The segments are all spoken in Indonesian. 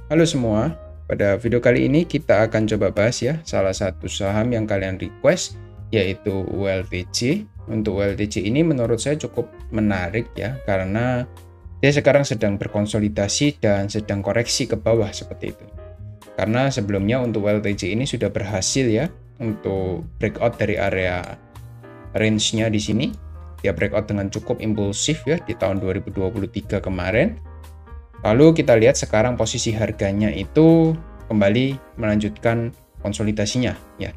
Halo semua, pada video kali ini kita akan coba bahas ya salah satu saham yang kalian request, yaitu ULTC. Untuk ULTC ini menurut saya cukup menarik ya, karena dia sekarang sedang berkonsolidasi dan sedang koreksi ke bawah seperti itu. Karena sebelumnya untuk ULTC ini sudah berhasil ya untuk breakout dari area range-nya di sini. Dia breakout dengan cukup impulsif ya di tahun 2023 kemarin. Lalu kita lihat sekarang posisi harganya itu kembali melanjutkan konsolidasinya ya.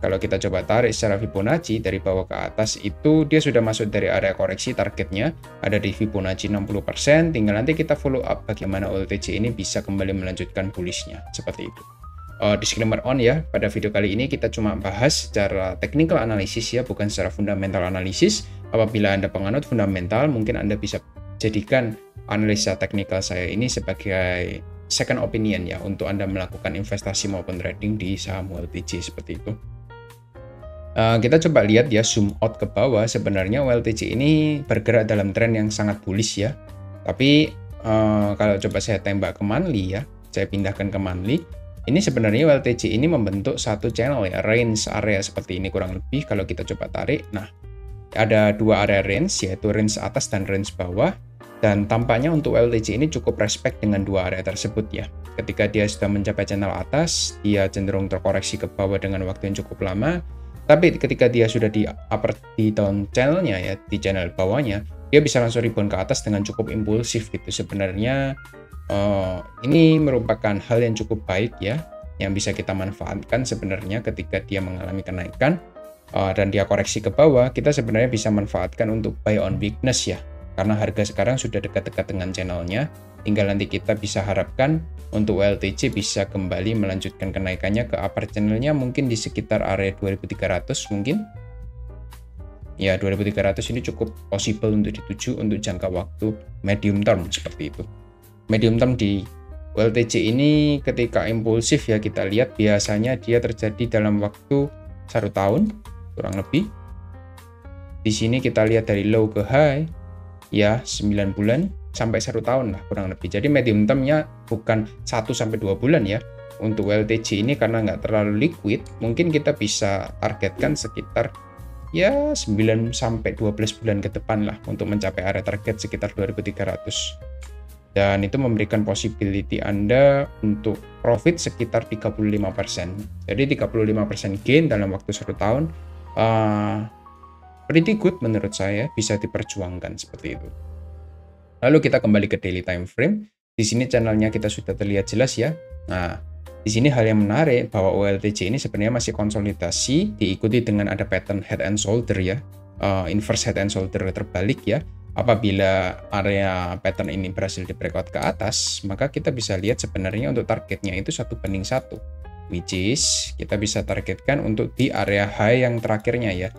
Kalau kita coba tarik secara Fibonacci dari bawah ke atas itu dia sudah masuk dari area koreksi, targetnya ada di Fibonacci 60%, tinggal nanti kita follow up bagaimana ULTC ini bisa kembali melanjutkan bullish-nya seperti itu. Disclaimer on ya, pada video kali ini kita cuma bahas secara technical analysis ya, bukan secara fundamental analysis. Apabila Anda penganut fundamental, mungkin Anda bisa jadikan analisa teknikal saya ini sebagai second opinion ya untuk Anda melakukan investasi maupun trading di saham ULTC seperti itu. Kita coba lihat ya, zoom out ke bawah. Sebenarnya ULTC ini bergerak dalam tren yang sangat bullish ya. Tapi kalau coba saya tembak ke monthly ya, saya pindahkan ke monthly. Ini sebenarnya ULTC ini membentuk satu channel ya, range area seperti ini kurang lebih. Kalau kita coba tarik, nah ada dua area range, yaitu range atas dan range bawah. Dan tampaknya untuk ULTC ini cukup respect dengan dua area tersebut ya. Ketika dia sudah mencapai channel atas, dia cenderung terkoreksi ke bawah dengan waktu yang cukup lama. Tapi ketika dia sudah di down channelnya ya, di channel bawahnya, dia bisa langsung rebound ke atas dengan cukup impulsif gitu. Sebenarnya ini merupakan hal yang cukup baik ya, yang bisa kita manfaatkan sebenarnya ketika dia mengalami kenaikan dan dia koreksi ke bawah. Kita sebenarnya bisa manfaatkan untuk buy on weakness ya, karena harga sekarang sudah dekat-dekat dengan channelnya. Tinggal nanti kita bisa harapkan untuk ULTC bisa kembali melanjutkan kenaikannya ke upper channelnya, mungkin di sekitar area 2300 mungkin. Ya 2300 ini cukup possible untuk dituju untuk jangka waktu medium term seperti itu. Medium term di ULTC ini ketika impulsif ya, kita lihat biasanya dia terjadi dalam waktu 1 tahun kurang lebih. Di sini kita lihat dari low ke high ya 9 bulan sampai 1 tahun lah kurang lebih. Jadi medium termnya bukan 1 sampai 2 bulan ya. Untuk ULTC ini karena nggak terlalu liquid, mungkin kita bisa targetkan sekitar ya 9 sampai 12 bulan ke depan lah untuk mencapai area target sekitar 2300. Dan itu memberikan possibility Anda untuk profit sekitar 35%. Jadi 35% gain dalam waktu 1 tahun pretty good menurut saya, bisa diperjuangkan seperti itu. Lalu kita kembali ke daily time frame. Di sini channelnya kita sudah terlihat jelas ya. Nah, di sini hal yang menarik bahwa ULTC ini sebenarnya masih konsolidasi, diikuti dengan ada pattern head and shoulder ya, inverse head and shoulder terbalik ya. Apabila area pattern ini berhasil di breakout ke atas, maka kita bisa lihat sebenarnya untuk targetnya itu 1:1, which is kita bisa targetkan untuk di area high yang terakhirnya ya,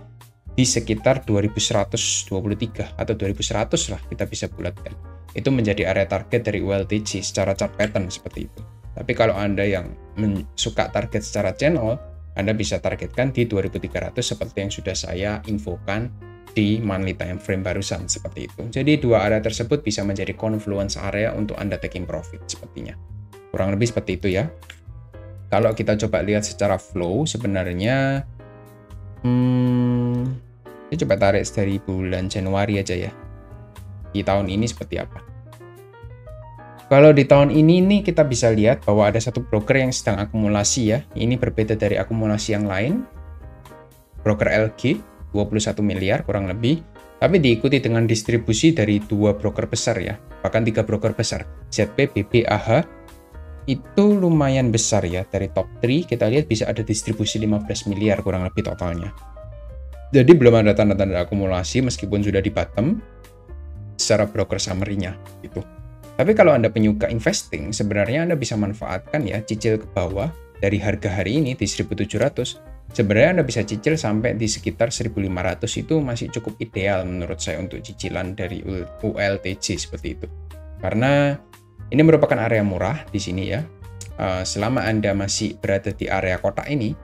di sekitar 2123 atau 2100 lah kita bisa bulatkan. Itu menjadi area target dari ULTC secara chart pattern seperti itu. Tapi kalau Anda yang suka target secara channel, Anda bisa targetkan di 2300 seperti yang sudah saya infokan di monthly time frame barusan seperti itu. Jadi dua area tersebut bisa menjadi confluence area untuk Anda taking profit sepertinya. Kurang lebih seperti itu ya. Kalau kita coba lihat secara flow sebenarnya kita coba tarik dari bulan Januari aja ya. Di tahun ini seperti apa? Kalau di tahun ini nih kita bisa lihat bahwa ada satu broker yang sedang akumulasi ya. Ini berbeda dari akumulasi yang lain. Broker LG 21 miliar kurang lebih. Tapi diikuti dengan distribusi dari dua broker besar ya. Bahkan 3 broker besar. ZP, BB, AH. Itu lumayan besar ya. Dari top 3 kita lihat bisa ada distribusi 15 miliar kurang lebih totalnya. Jadi belum ada tanda-tanda akumulasi meskipun sudah di bottom secara broker summary-nya gitu. Tapi kalau Anda penyuka investing, sebenarnya Anda bisa manfaatkan ya cicil ke bawah dari harga hari ini di 1700. Sebenarnya Anda bisa cicil sampai di sekitar 1500, itu masih cukup ideal menurut saya untuk cicilan dari ULTC seperti itu. Karena ini merupakan area murah di sini ya. Selama Anda masih berada di area kotak ini,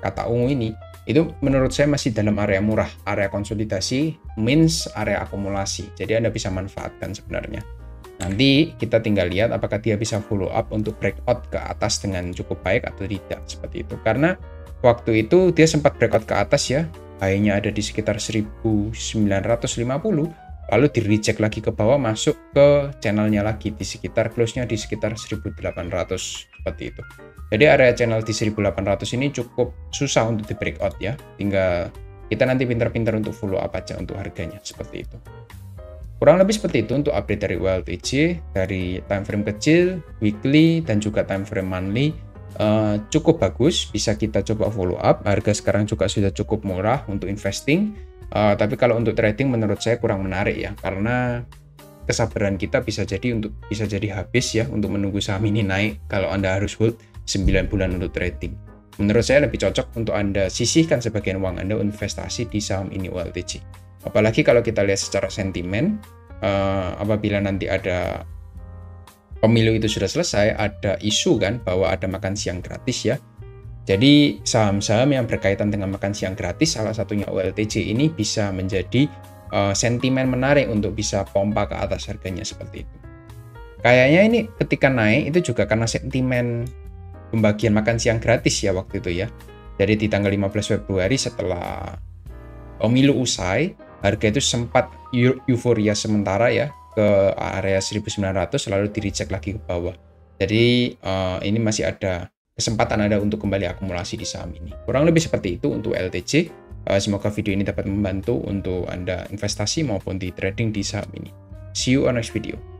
kata ungu ini, itu menurut saya masih dalam area murah, area konsolidasi means area akumulasi. Jadi Anda bisa manfaatkan sebenarnya. Nanti kita tinggal lihat apakah dia bisa follow up untuk breakout ke atas dengan cukup baik atau tidak, seperti itu. Karena waktu itu dia sempat breakout ke atas ya, high-nya ada di sekitar 1950, lalu di reject lagi ke bawah, masuk ke channelnya lagi di sekitar close-nya di sekitar 1800, seperti itu. Jadi area channel di 1800 ini cukup susah untuk di breakout ya, tinggal kita nanti pintar-pintar untuk follow up aja untuk harganya, seperti itu. Kurang lebih seperti itu untuk update dari WLTJ, dari time frame kecil, weekly, dan juga time frame monthly. Cukup bagus, bisa kita coba follow up. Harga sekarang juga sudah cukup murah untuk investing, tapi kalau untuk trading menurut saya kurang menarik ya, karena kesabaran kita bisa jadi habis ya untuk menunggu saham ini naik kalau Anda harus hold 9 bulan untuk trading. Menurut saya lebih cocok untuk Anda sisihkan sebagian uang Anda investasi di saham ini WLTJ. Apalagi kalau kita lihat secara sentimen, apabila nanti ada pemilu itu sudah selesai, ada isu kan bahwa ada makan siang gratis ya. Jadi saham-saham yang berkaitan dengan makan siang gratis, salah satunya WLTJ ini bisa menjadi sentimen menarik untuk bisa pompa ke atas harganya, seperti itu. Kayaknya ini ketika naik itu juga karena sentimen pembagian makan siang gratis ya waktu itu ya. Jadi di tanggal 15 Februari setelah pemilu usai, harga itu sempat euforia sementara ya ke area 1900, lalu di reject lagi ke bawah. Jadi ini masih ada kesempatan Anda untuk kembali akumulasi di saham ini. Kurang lebih seperti itu untuk LTJ. Semoga video ini dapat membantu untuk Anda investasi maupun di trading di saham ini. See you on next video.